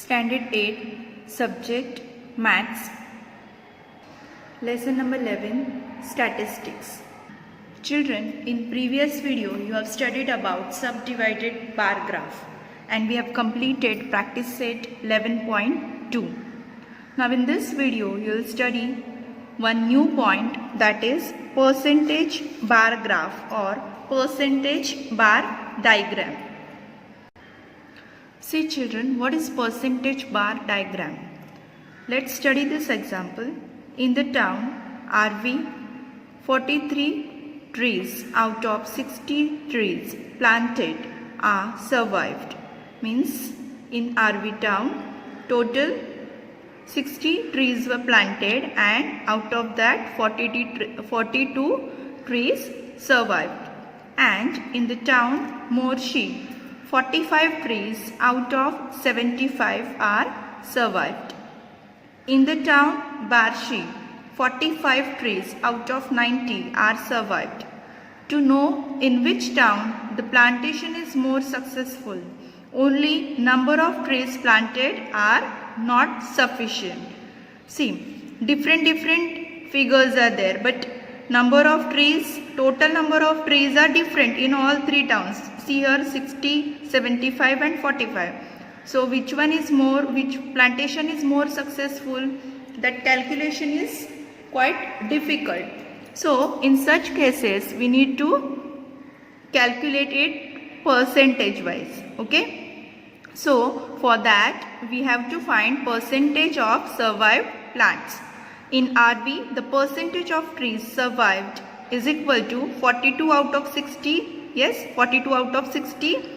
Standard 8, Subject Maths, Lesson number 11, Statistics. Children, in previous video you have studied about subdivided bar graph and we have completed practice set 11.2. Now in this video you will study one new point, that is percentage bar graph or percentage bar diagram. See children, what is percentage bar diagram? Let's study this example. In the town, RV, 43 trees out of 60 trees planted are survived. Means in RV town, total 60 trees were planted and out of that 42 trees survived. And in the town, Morshi, 45 trees out of 75 are survived. In the town Barshi, 45 trees out of 90 are survived. To know in which town the plantation is more successful, only number of trees planted are not sufficient. See, different figures are there, but number of trees, total number of trees are different in all three towns. See here 60, 75 and 45. So which one is more, which plantation is more successful? That calculation is quite difficult. So in such cases we need to calculate it percentage wise. Okay. So for that we have to find percentage of survived plants. In RV, the percentage of trees survived is equal to 42 out of 60. Yes, 42 out of 60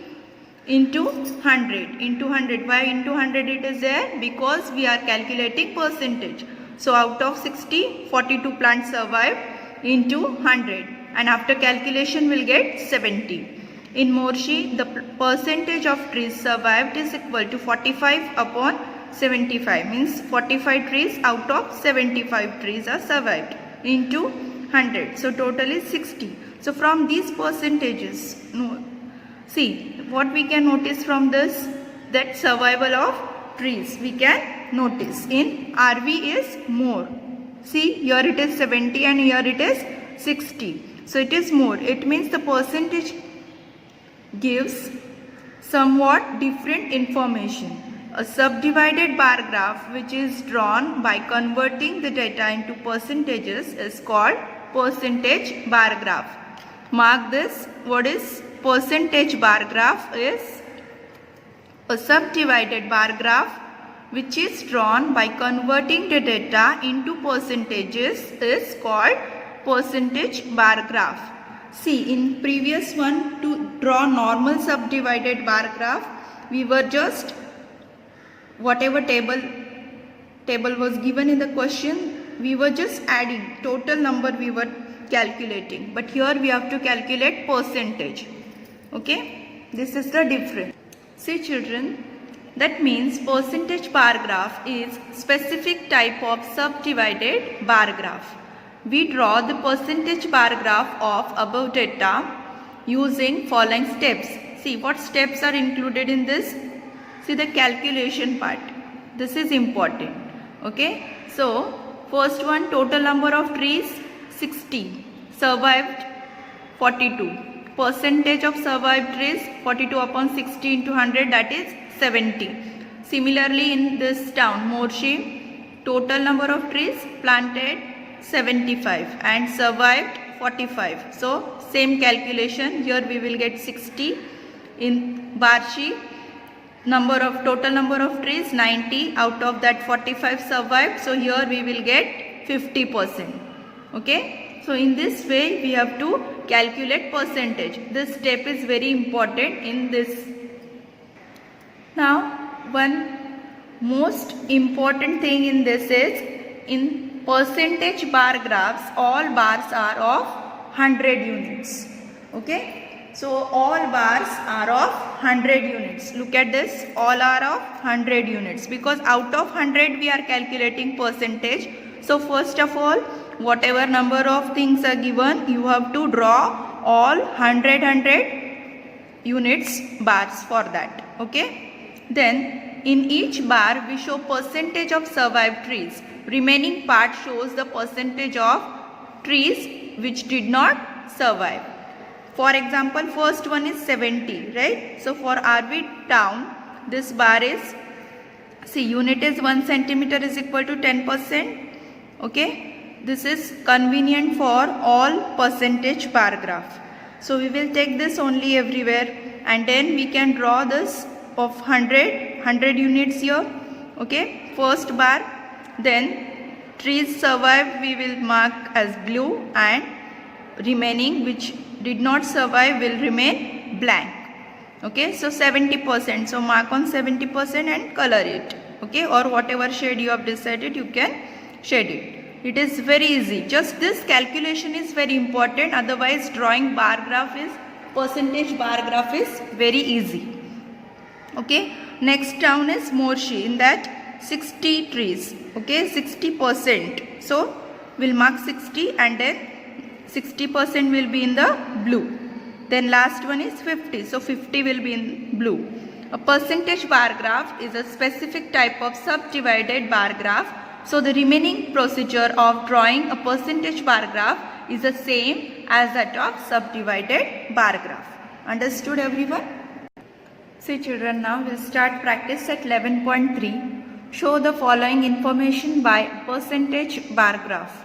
into 100. Into 100. Why into 100 it is there? Because we are calculating percentage. So out of 60, 42 plants survived into 100. And after calculation we will get 70. In Morshi, the percentage of trees survived is equal to 45 upon 75, means 45 trees out of 75 trees are survived into 100. So total is 60. So from these percentages, see what we can notice from this, that survival of trees we can notice. In RV is more. See here it is 70 and here it is 60. So it is more. It means the percentage gives somewhat different information. A subdivided bar graph which is drawn by converting the data into percentages is called percentage bar graph. Mark this. What is percentage bar graph? Is a subdivided bar graph which is drawn by converting the data into percentages is called percentage bar graph. See, in previous one, to draw normal subdivided bar graph, we were just whatever table was given in the question, we were just adding total number we were calculating, but here we have to calculate percentage. Okay, this is the difference. See children, that means percentage bar graph is specific type of subdivided bar graph. We draw the percentage bar graph of above data using following steps. See what steps are included in this. See the calculation part. This is important. Okay. So first one, total number of trees 60. Survived 42. Percentage of survived trees 42 upon 60 into 100, that is 70. Similarly in this town Morshi, total number of trees planted 75 and survived 45. So same calculation. Here we will get 60. In Barshi, total number of trees 90, out of that 45 survived, so here we will get 50%. Okay, so in this way we have to calculate percentage. This step is very important in this. Now one most important thing in this is, in percentage bar graphs all bars are of 100 units. Okay. So all bars are of 100 units. Look at this, all are of 100 units, because out of 100 we are calculating percentage. So first of all, whatever number of things are given, you have to draw all 100 units bars for that. Okay. Then in each bar we show percentage of survived trees. Remaining part shows the percentage of trees which did not survive. For example, first one is 70, right? So for RV town, this bar is, see, unit is 1 centimeter is equal to 10%. Okay, this is convenient for all percentage bar graph. So we will take this only everywhere, and then we can draw this of 100 units here. Okay, first bar, then trees survived we will mark as blue, and remaining which did not survive will remain blank. Okay, so 70%, so mark on 70% and color it. Okay, or whatever shade you have decided, you can shade it. It is very easy. Just this calculation is very important, otherwise drawing bar graph is, percentage bar graph is very easy. Okay, next town is Morshi. In that 60 trees, okay, 60%. So we'll mark 60 and then 60% will be in the blue. Then last one is 50. So 50 will be in blue. A percentage bar graph is a specific type of subdivided bar graph. So the remaining procedure of drawing a percentage bar graph is the same as that of subdivided bar graph. Understood everyone? See children, now we'll start practice at 11.3. Show the following information by percentage bar graph.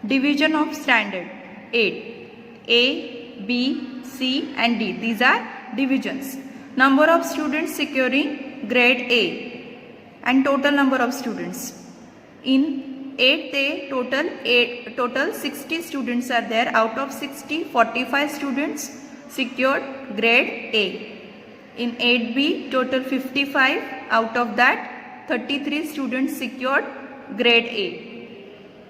Division of standard 8. A, B, C and D. These are divisions. Number of students securing grade A and total number of students. In 8th A, total 60 students are there. Out of 60, 45 students secured grade A. In 8B, total 55. Out of that, 33 students secured grade A.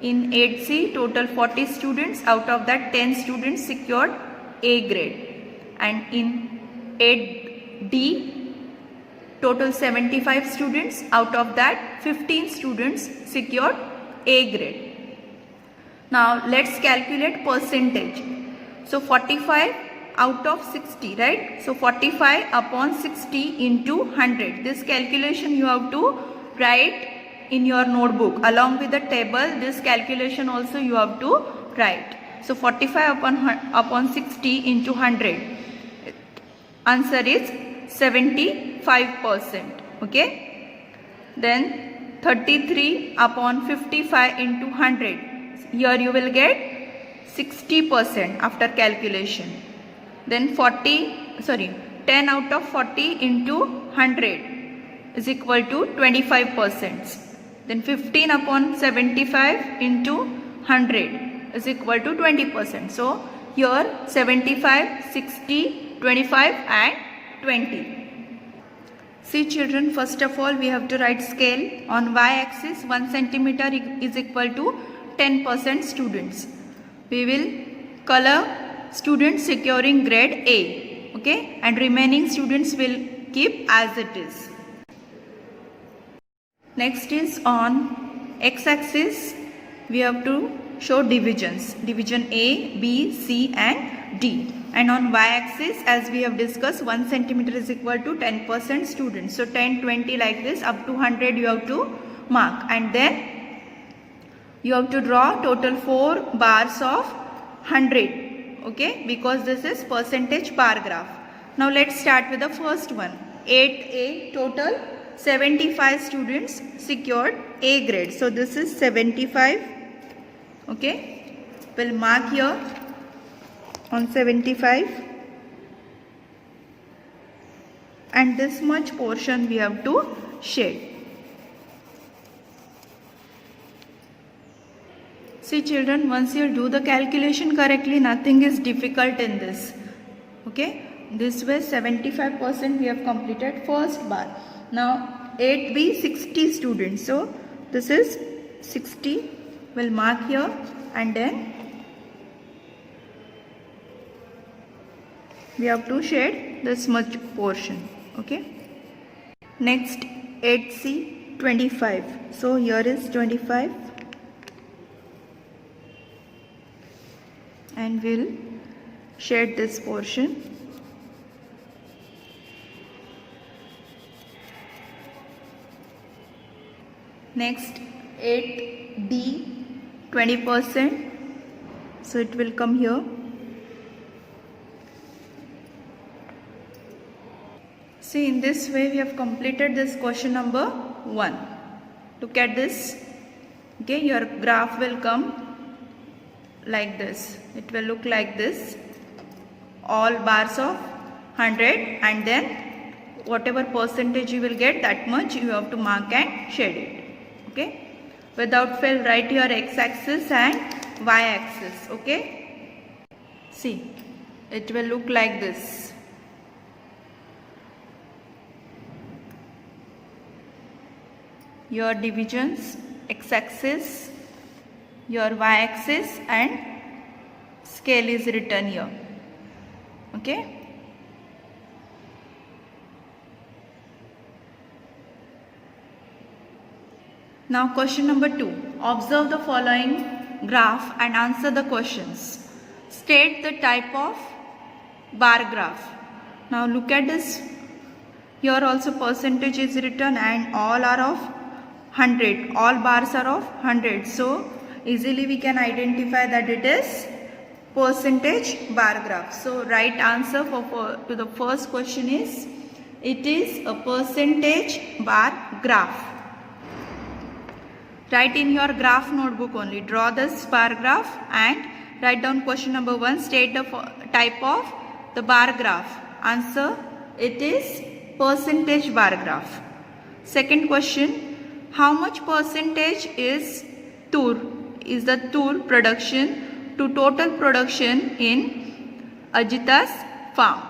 In 8C, total 40 students. Out of that, 10 students secured A grade. And in 8D, total 75 students. Out of that, 15 students secured A grade. Now let's calculate percentage. So 45 out of 60, right? So 45 upon 60 into 100. This calculation you have to write in your notebook. Along with the table, this calculation also you have to write. So 45 upon 60 into 100. Answer is 75%. Okay. Then 33 upon 55 into 100. Here you will get 60% after calculation. Then 10 out of 40 into 100 is equal to 25%. Then 15 upon 75 into 100 is equal to 20%. So here 75, 60, 25 and 20. See children, first of all we have to write scale. On y-axis 1 centimeter is equal to 10% students. We will color students securing grade A, okay, and remaining students will keep as it is. Next is on x-axis we have to show divisions. Division A, B, C and D. And on y-axis, as we have discussed, 1 centimeter is equal to 10% students. So 10, 20 like this, up to 100 you have to mark. And then you have to draw total 4 bars of 100. Okay, because this is percentage bar graph. Now let's start with the first one. 8A, total 75 students secured A grade. So this is 75. Okay, we'll mark here on 75, and this much portion we have to shade. See children, once you do the calculation correctly, nothing is difficult in this. Okay, this way 75% we have completed first bar. Now 8B, 60 students. So this is 60. We'll mark here and then we have to shade this much portion. Okay. Next 8C, 25. So here is 25 and we'll shade this portion. Next 8D 20%. So it will come here. See, in this way we have completed this question number 1. Look at this. Okay, your graph will come like this. It will look like this. All bars of 100, and then whatever percentage you will get, that much you have to mark and shade it. Okay. Without fail, write your x-axis and y-axis. Okay. See, it will look like this. Your divisions, x-axis, your y-axis, and scale is written here. Okay. Now question number 2. Observe the following graph and answer the questions. State the type of bar graph. Now look at this. Here also percentage is written and all are of 100. All bars are of 100. So easily we can identify that it is percentage bar graph. So right answer to the first question is, it is a percentage bar graph. Write in your graph notebook only. Draw this bar graph and write down question number 1. State the type of the bar graph. Answer, it is percentage bar graph. Second question, how much percentage is the tur production to total production in Ajita's farm?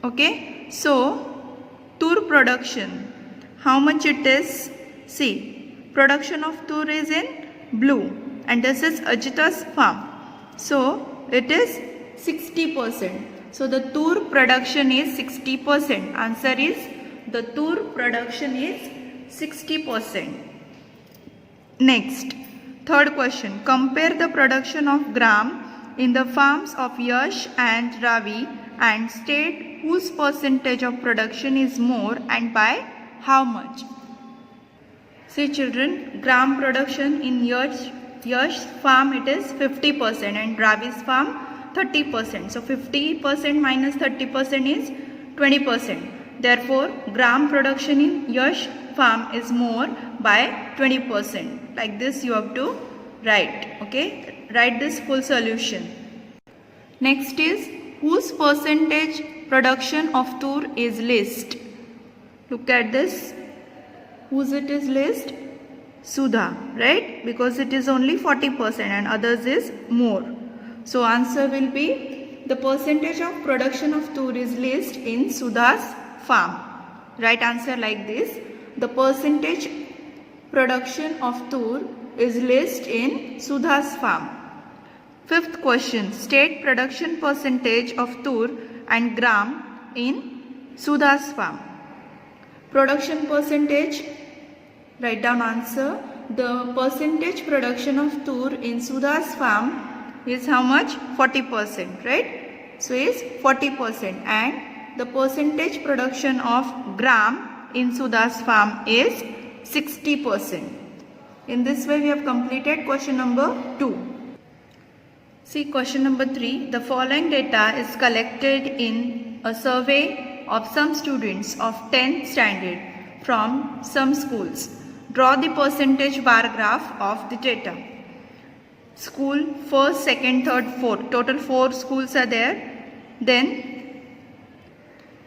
Okay, so tur production, how much it is? See, production of tur is in blue and this is Ajita's farm. So it is 60%. So the tur production is 60%. Answer is, the tur production is 60%. Next, third question. Compare the production of gram in the farms of Yash and Ravi and state whose percentage of production is more and by how much. See children, gram production in Yash farm it is 50% and Ravi's farm 30%. So 50% minus 30% is 20%. Therefore, gram production in Yash farm is more by 20%. Like this you have to write. Okay, write this full solution. Next is, whose percentage production of tur is least? Look at this. Whose it is least? Sudha, right? Because it is only 40% and others is more. So answer will be, the percentage of production of tur is least in Sudha's farm. Right answer like this. The percentage production of tur is least in Sudha's farm. Fifth question. State production percentage of tur and gram in Sudha's farm. Production percentage, write down answer. The percentage production of tur in Sudha's farm is how much? 40%, right? So is 40%, and the percentage production of gram in Sudha's farm is 60%. In this way we have completed question number 2. See question number 3. The following data is collected in a survey of some students of 10th standard from some schools. Draw the percentage bar graph of the data. School 1st, 2nd, 3rd, 4th. Total 4 schools are there. Then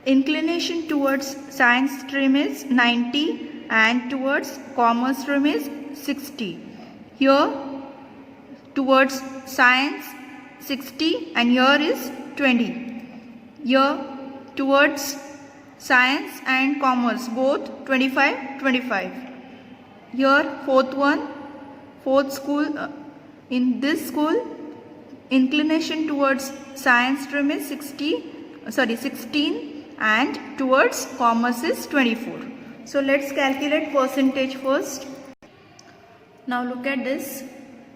inclination towards science stream is 90 and towards commerce stream is 60. Here towards science 60 and here is 20. Here towards science and commerce both 25. Here fourth school, in this school inclination towards science stream is 16 and towards commerce is 24. So let's calculate percentage first. Now look at this.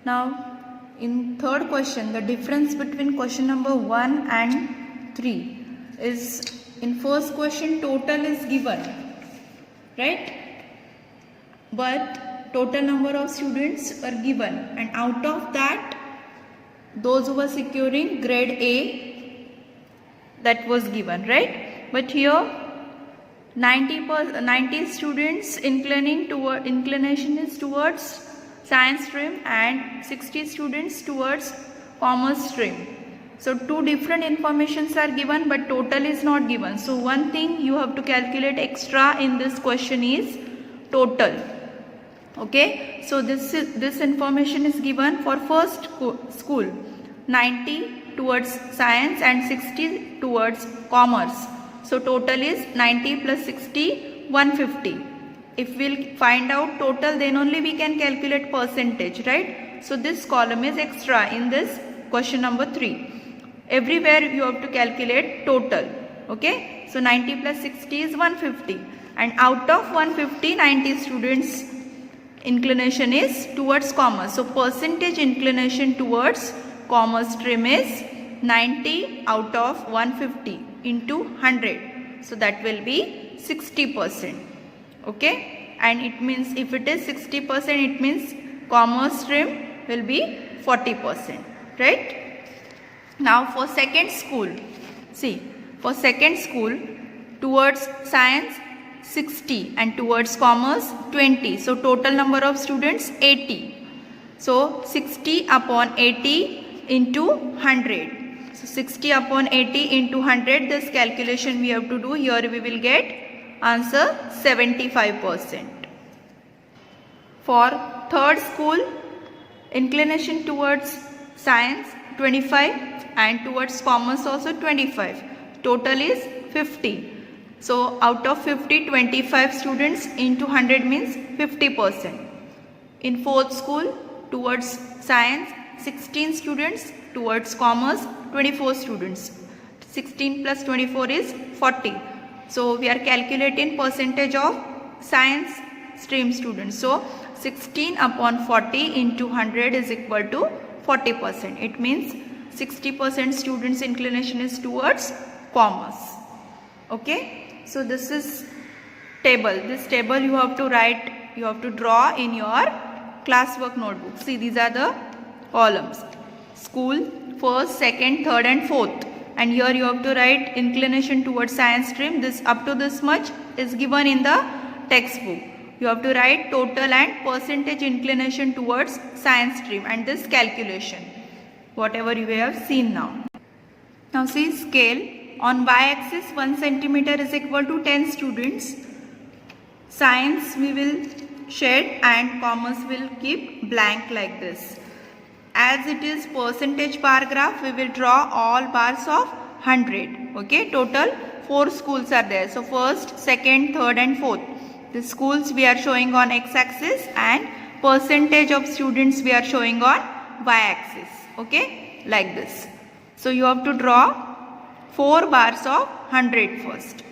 Now in third question, the difference between question number 1 and 3 is, in first question total is given, right? but total number of students were given, and out of that those who were securing grade A, that was given, right? But here 90 students inclination is towards science stream and 60 students towards commerce stream. So two different informations are given, but total is not given. So one thing you have to calculate extra in this question is total. Okay, so this information is given for first school, 90 towards science and 60 towards commerce. So total is 90 plus 60, 150. If we'll find out total, then only we can calculate percentage, right? So this column is extra in this question number 3. Everywhere you have to calculate total. Okay, so 90 plus 60 is 150, and out of 150, 90 students inclination is towards commerce. So percentage inclination towards commerce stream is 90 out of 150 into 100. So that will be 60%. Okay, and it means if it is 60%, it means commerce stream will be 40%, right? Now for second school, see, for second school, towards science 60 and towards commerce 20. So total number of students 80. So 60 upon 80 into 100. So 60 upon 80 into 100, this calculation we have to do. Here we will get answer 75%. For third school, inclination towards science 25 and towards commerce also 25. Total is 50. So out of 50, 25 students into 100 means 50%. In fourth school, towards science 16 students, towards commerce 24 students. 16 plus 24 is 40. So we are calculating percentage of science stream students. So 16 upon 40 into 100 is equal to 40%. It means 60% students inclination is towards commerce. Okay. So this is table. This table you have to write, you have to draw in your classwork notebook. See, these are the columns. School, first, second, third and fourth. And here you have to write inclination towards science stream. This up to this much is given in the textbook. You have to write total and percentage inclination towards science stream and this calculation, whatever you have seen now. Now see scale. On y-axis 1 centimeter is equal to 10 students. Science we will shed and commerce will keep blank like this. As it is percentage bar graph, we will draw all bars of 100. Okay, total 4 schools are there. So first, second, third and fourth. The schools we are showing on x-axis and percentage of students we are showing on y-axis. Okay, like this. So you have to draw 4 bars of 100 first.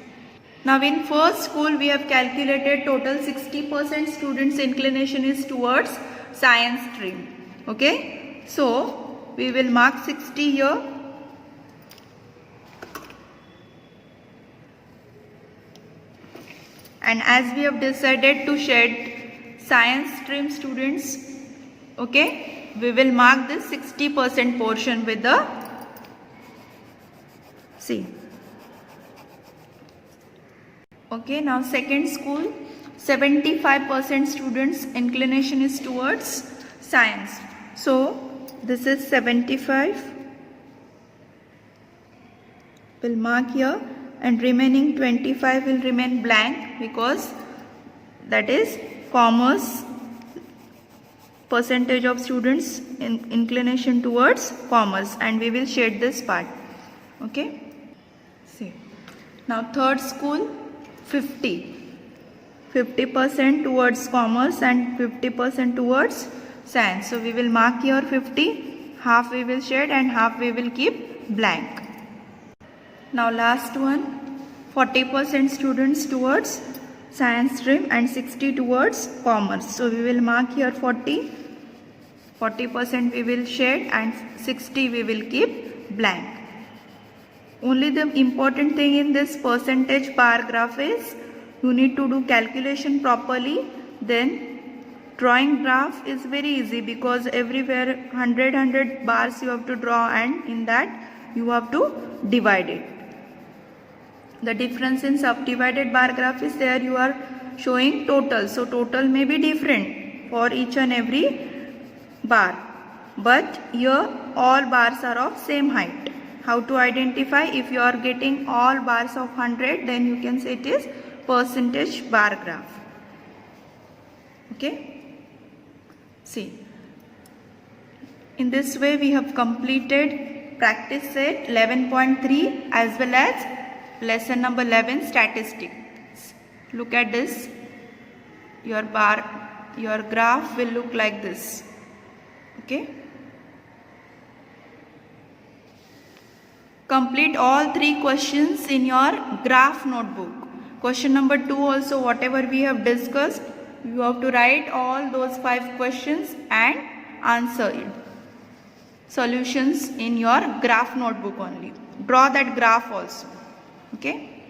Now in first school we have calculated total 60% students inclination is towards science stream. Okay. So we will mark 60 here. And as we have decided to shed science stream students, okay, we will mark this 60% portion with the C. Okay, now second school, 75% students inclination is towards science. So this is 75. We'll mark here, and remaining 25 will remain blank because that is commerce, percentage of students inclination towards commerce, and we will shade this part. Okay. See. Now third school 50% towards commerce and 50% towards science. So we will mark here 50, half we will shade and half we will keep blank. Now last one, 40% students towards science stream and 60 towards commerce. So we will mark here 40% we will shade and 60 we will keep blank. Only the important thing in this percentage bar graph is you need to do calculation properly, then drawing graph is very easy because everywhere 100 bars you have to draw, and in that you have to divide it. The difference in subdivided bar graph is there you are showing total, so total may be different for each and every bar, but here all bars are of same height. How to identify? If you are getting all bars of 100, then you can say it is percentage bar graph. Okay, see, in this way we have completed practice set 11.3 as well as lesson number 11 statistics. Look at this, your graph will look like this. Okay, complete all 3 questions in your graph notebook. Question number 2 also, whatever we have discussed, you have to write all those 5 questions and answer it. Solutions in your graph notebook only. Draw that graph also. Okay.